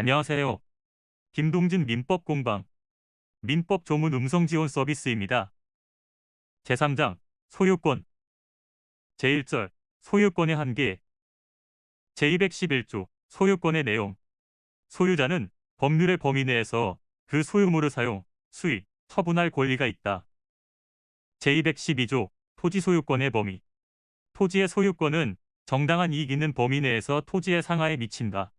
안녕하세요. 김동진 민법 공방 민법 조문 음성 지원 서비스입니다. 제3장 소유권 제1절 소유권의 한계 제211조 소유권의 내용 소유자는 법률의 범위 내에서 그 소유물을 사용, 수입, 처분할 권리가 있다. 제212조 토지 소유권의 범위 토지의 소유권은 정당한 이익 있는 범위 내에서 토지의 상하에 미친다.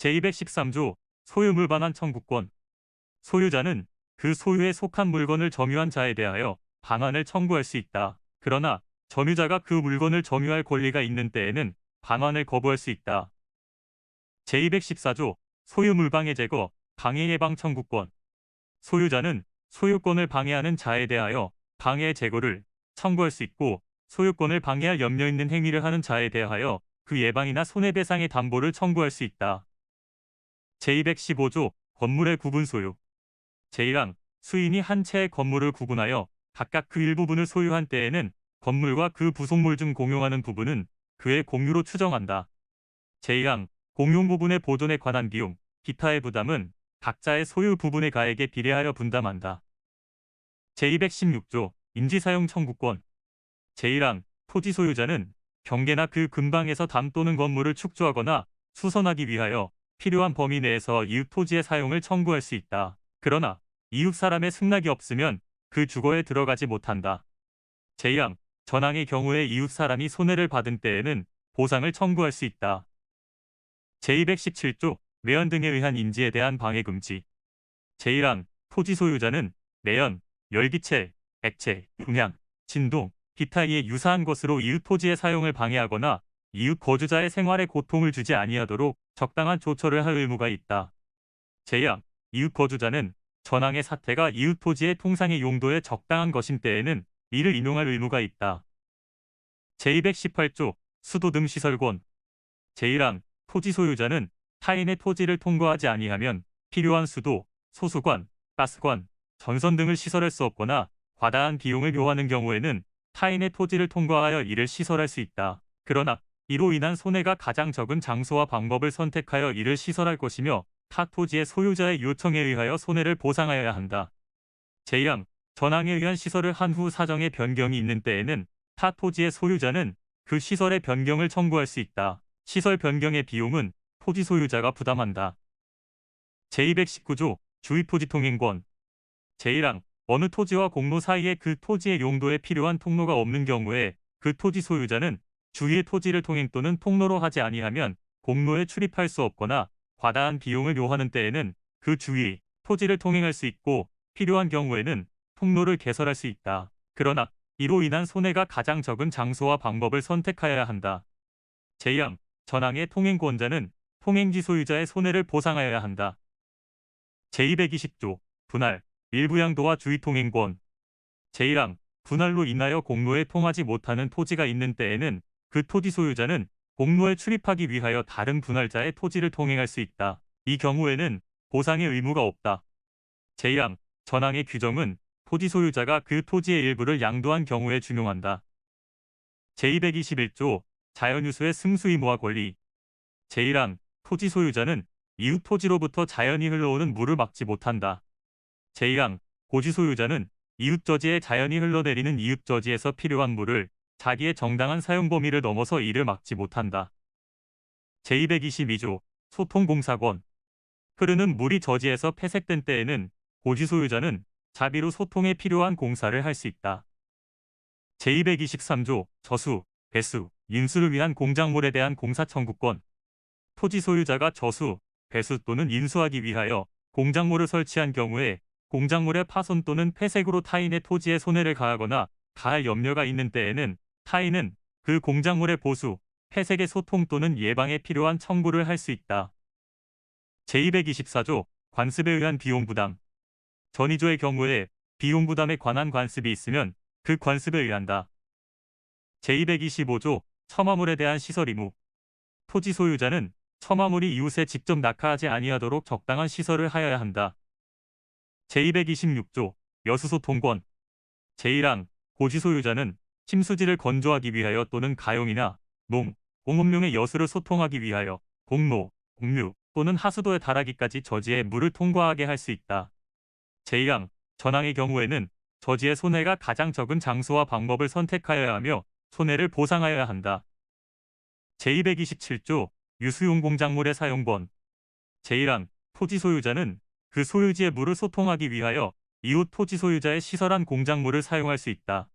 제213조 소유물 반환 청구권 소유자는 그 소유에 속한 물건을 점유한 자에 대하여 반환을 청구할 수 있다. 그러나 점유자가 그 물건을 점유할 권리가 있는 때에는 반환을 거부할 수 있다. 제214조 소유물 방해 제거, 방해 예방 청구권 소유자는 소유권을 방해하는 자에 대하여 방해 제거를 청구할 수 있고 소유권을 방해할 염려 있는 행위를 하는 자에 대하여 그 예방이나 손해배상의 담보를 청구할 수 있다. 제215조 건물의 구분 소유 제1항 수인이 한 채의 건물을 구분하여 각각 그 일부분을 소유한 때에는 건물과 그 부속물 중 공용하는 부분은 그의 공유로 추정한다. 제2항 공용 부분의 보존에 관한 비용, 기타의 부담은 각자의 소유 부분의 가액에 비례하여 분담한다. 제216조 임시사용 청구권 제1항 토지 소유자는 경계나 그 근방에서 담 또는 건물을 축조하거나 수선하기 위하여 필요한 범위 내에서 이웃 토지의 사용을 청구할 수 있다. 그러나 이웃 사람의 승낙이 없으면 그 주거에 들어가지 못한다. 제2항 전항의 경우에 이웃 사람이 손해를 받은 때에는 보상을 청구할 수 있다. 제217조 매연 등에 의한 인지에 대한 방해 금지 제1항 토지 소유자는 매연, 열기체, 액체, 음향, 진동, 기타 이에 유사한 것으로 이웃 토지의 사용을 방해하거나 이웃 거주자의 생활에 고통을 주지 아니하도록 적당한 조처를 할 의무가 있다. 제2항 이웃 거주자는 전항의 사태가 이웃 토지의 통상의 용도에 적당한 것인 때에는 이를 인용할 의무가 있다. 제218조 수도 등 시설권 제1항 토지 소유자는 타인의 토지를 통과하지 아니하면 필요한 수도, 소수관, 가스관, 전선 등을 시설할 수 없거나 과다한 비용을 요하는 경우에는 타인의 토지를 통과하여 이를 시설할 수 있다. 그러나 이로 인한 손해가 가장 적은 장소와 방법을 선택하여 이를 시설할 것이며 타 토지의 소유자의 요청에 의하여 손해를 보상하여야 한다. 제2항 전항에 의한 시설을 한 후 사정의 변경이 있는 때에는 타 토지의 소유자는 그 시설의 변경을 청구할 수 있다. 시설 변경의 비용은 토지 소유자가 부담한다. 제219조 주의토지 통행권 제1항 어느 토지와 공로 사이에 그 토지의 용도에 필요한 통로가 없는 경우에 그 토지 소유자는 주위의 토지를 통행 또는 통로로 하지 아니하면 공로에 출입할 수 없거나 과다한 비용을 요하는 때에는 그 주위 토지를 통행할 수 있고 필요한 경우에는 통로를 개설할 수 있다. 그러나 이로 인한 손해가 가장 적은 장소와 방법을 선택하여야 한다. 제2항 전항의 통행권자는 통행지 소유자의 손해를 보상하여야 한다. 제220조 분할, 일부양도와 주의통행권 제1항 분할로 인하여 공로에 통하지 못하는 토지가 있는 때에는 그 토지 소유자는 공로에 출입하기 위하여 다른 분할자의 토지를 통행할 수 있다. 이 경우에는 보상의 의무가 없다. 제2항 전항의 규정은 토지 소유자가 그 토지의 일부를 양도한 경우에 준용한다. 제221조 자연유수의 승수 의무와 권리 제1항 토지 소유자는 이웃 토지로부터 자연히 흘러오는 물을 막지 못한다. 제2항 고지 소유자는 이웃 저지에 자연히 흘러내리는 이웃 저지에서 필요한 물을 자기의 정당한 사용 범위를 넘어서 이를 막지 못한다. 제222조 소통공사권 흐르는 물이 저지에서 폐색된 때에는 고지 소유자는 자비로 소통에 필요한 공사를 할 수 있다. 제223조 저수, 배수, 인수를 위한 공작물에 대한 공사 청구권 토지 소유자가 저수, 배수 또는 인수하기 위하여 공작물을 설치한 경우에 공작물의 파손 또는 폐색으로 타인의 토지에 손해를 가하거나 가할 염려가 있는 때에는 타인은 그 공작물의 보수, 폐색의 소통 또는 예방에 필요한 청구를 할 수 있다. 제224조 관습에 의한 비용 부담 전이조의 경우에 비용 부담에 관한 관습이 있으면 그 관습에 의한다. 제225조 첨화물에 대한 시설 의무 토지 소유자는 첨화물이 이웃에 직접 낙하하지 아니하도록 적당한 시설을 하여야 한다. 제226조 여수소통권 제1항 고지 소유자는 침수지를 건조하기 위하여 또는 가용이나 농, 공업용의 여수를 소통하기 위하여 공로, 공유, 또는 하수도에 달하기까지 저지의 물을 통과하게 할 수 있다. 제1항 전항의 경우에는 저지의 손해가 가장 적은 장소와 방법을 선택하여야 하며 손해를 보상하여야 한다. 제227조 유수용 공작물의 사용권. 제1항 토지 소유자는 그 소유지의 물을 소통하기 위하여 이웃 토지 소유자의 시설한 공작물을 사용할 수 있다.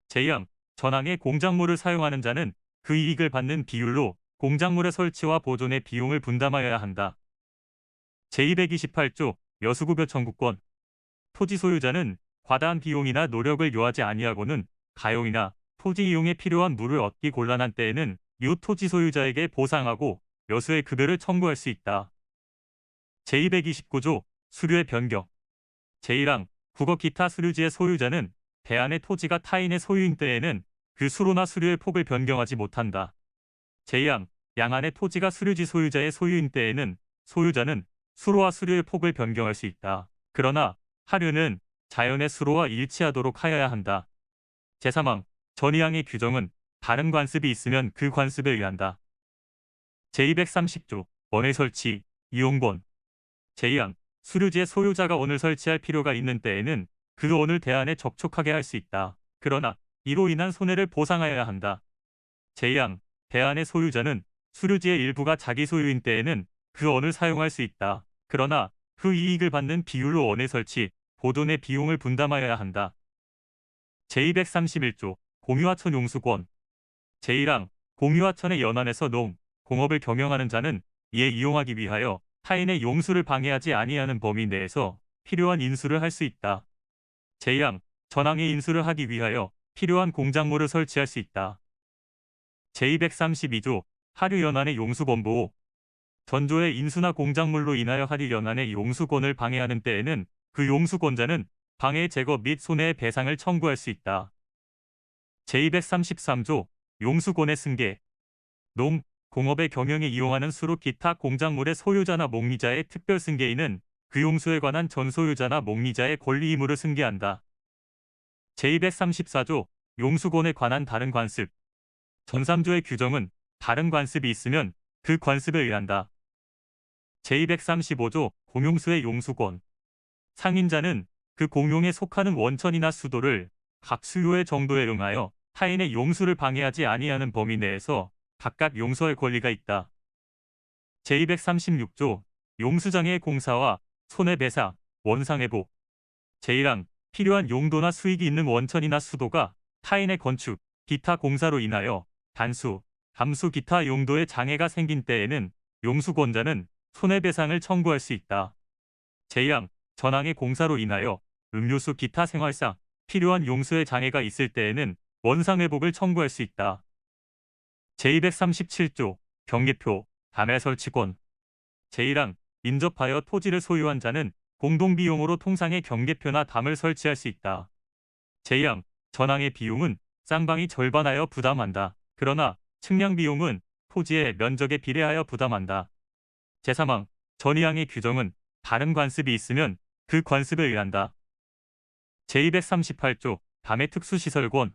제2항 전항의 공작물을 사용하는 자는 그 이익을 받는 비율로 공작물의 설치와 보존의 비용을 분담하여야 한다. 제228조 여수구별 청구권. 토지 소유자는 과다한 비용이나 노력을 요하지 아니하고는 가용이나 토지 이용에 필요한 물을 얻기 곤란한 때에는 이웃 토지 소유자에게 보상하고 여수의 급여를 청구할 수 있다. 제229조 수류의 변경. 제1항 국어 기타 수류지의 소유자는 대안의 토지가 타인의 소유인 때에는 그 수로나 수류의 폭을 변경하지 못한다. 제2항 양안의 토지가 수류지 소유자의 소유인 때에는 소유자는 수로와 수류의 폭을 변경할 수 있다. 그러나 하류는 자연의 수로와 일치하도록 하여야 한다. 제3항 전이항의 규정은 다른 관습이 있으면 그 관습에 의한다. 제230조 원의 설치, 이용권. 제2항 수류지의 소유자가 원을 설치할 필요가 있는 때에는 그 원을 대안에 접촉하게 할 수 있다. 그러나 이로 인한 손해를 보상하여야 한다. 제2항 대안의 소유자는 수류지의 일부가 자기 소유인 때에는 그 원을 사용할 수 있다. 그러나 그 이익을 받는 비율로 원의 설치, 보존의 비용을 분담하여야 한다. 제231조 공유하천 용수권. 제1항 공유하천의 연안에서 농, 공업을 경영하는 자는 이에 이용하기 위하여 타인의 용수를 방해하지 아니하는 범위 내에서 필요한 인수를 할 수 있다. 제2항 전항의 인수를 하기 위하여 필요한 공작물을 설치할 수 있다. 제232조 하류연안의 용수범보호. 전조의 인수나 공작물로 인하여 하류연안의 용수권을 방해하는 때에는 그 용수권자는 방해 제거 및 손해의 배상을 청구할 수 있다. 제233조 용수권의 승계. 농, 공업의 경영에 이용하는 수로 기타 공작물의 소유자나 목리자의 특별 승계인은 그 용수에 관한 전소유자나 목리자의 권리 의무를 승계한다. 제234조 용수권에 관한 다른 관습. 전 3조의 규정은 다른 관습이 있으면 그 관습에 의한다. 제235조 공용수의 용수권. 상인자는 그 공용에 속하는 원천이나 수도를 각 수요의 정도에 응하여 타인의 용수를 방해하지 아니하는 범위 내에서 각각 용서할 권리가 있다. 제236조 용수장애의 공사와 손해배상, 원상회복. 제1항 필요한 용도나 수익이 있는 원천이나 수도가 타인의 건축, 기타 공사로 인하여 단수, 감수 기타 용도의 장애가 생긴 때에는 용수권자는 손해배상을 청구할 수 있다. 제2항 전항의 공사로 인하여 음료수 기타 생활상 필요한 용수의 장애가 있을 때에는 원상회복을 청구할 수 있다. 제237조 경계표, 담의 설치권. 제1항 인접하여 토지를 소유한 자는 공동비용으로 통상의 경계표나 담을 설치할 수 있다. 제2항 전항의 비용은 쌍방이 절반하여 부담한다. 그러나 측량 비용은 토지의 면적에 비례하여 부담한다. 제3항 전이항의 규정은 다른 관습이 있으면 그 관습에 의한다. 제238조 담의 특수시설권.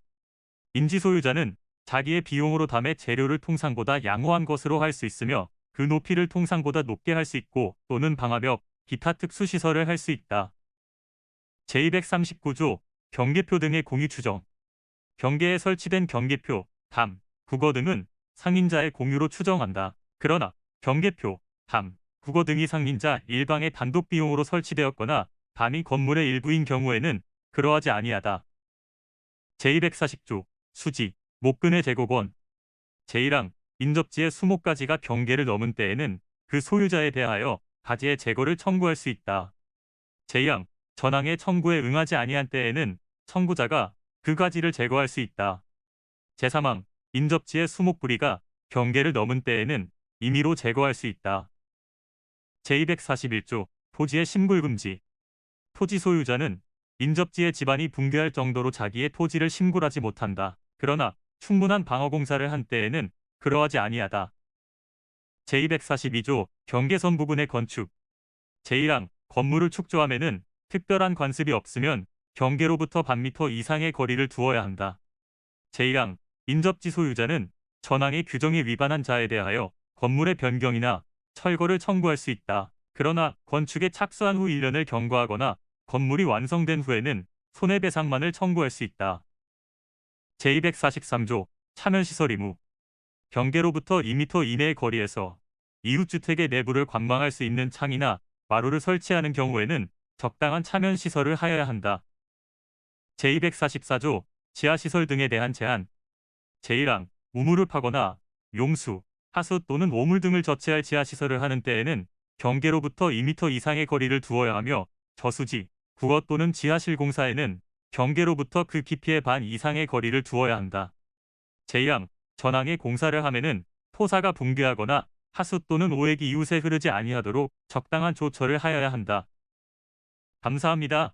임지소유자는 자기의 비용으로 담의 재료를 통상보다 양호한 것으로 할 수 있으며 그 높이를 통상보다 높게 할 수 있고 또는 방화벽, 기타 특수시설을 할 수 있다. 제239조 경계표 등의 공유 추정. 경계에 설치된 경계표, 담, 국어 등은 상인자의 공유로 추정한다. 그러나 경계표, 담, 국어 등이 상인자 일방의 단독 비용으로 설치되었거나 담이 건물의 일부인 경우에는 그러하지 아니하다. 제240조 수지, 목근의 제고권. 제1항 인접지의 수목가지가 경계를 넘은 때에는 그 소유자에 대하여 가지의 제거를 청구할 수 있다. 제2항 전항의 청구에 응하지 아니한 때에는 청구자가 그 가지를 제거할 수 있다. 제3항 인접지의 수목부리가 경계를 넘은 때에는 임의로 제거할 수 있다. 제241조 토지의 심굴금지. 토지 소유자는 인접지의 지반이 붕괴할 정도로 자기의 토지를 심굴하지 못한다. 그러나 충분한 방어공사를 한 때에는 그러하지 아니하다. 제242조 경계선 부분의 건축. 제1항 건물을 축조함에는 특별한 관습이 없으면 경계로부터 반미터 이상의 거리를 두어야 한다. 제1항 인접지 소유자는 전항의 규정에 위반한 자에 대하여 건물의 변경이나 철거를 청구할 수 있다. 그러나 건축에 착수한 후 1년을 경과하거나 건물이 완성된 후에는 손해배상만을 청구할 수 있다. 제243조 차면시설 의무. 경계로부터 2m 이내의 거리에서 이웃주택의 내부를 관망할 수 있는 창이나 마루를 설치하는 경우에는 적당한 차면시설을 하여야 한다. 제244조 지하시설 등에 대한 제한. 제1항 우물을 파거나 용수, 하수 또는 오물 등을 저치할 지하시설을 하는 때에는 경계로부터 2m 이상의 거리를 두어야 하며 저수지, 국어 또는 지하실 공사에는 경계로부터 그 깊이의 반 이상의 거리를 두어야 한다. 제2항 전항의 공사를 하면은 토사가 붕괴하거나 하수 또는 오액이 이웃에 흐르지 아니하도록 적당한 조처를 하여야 한다. 감사합니다.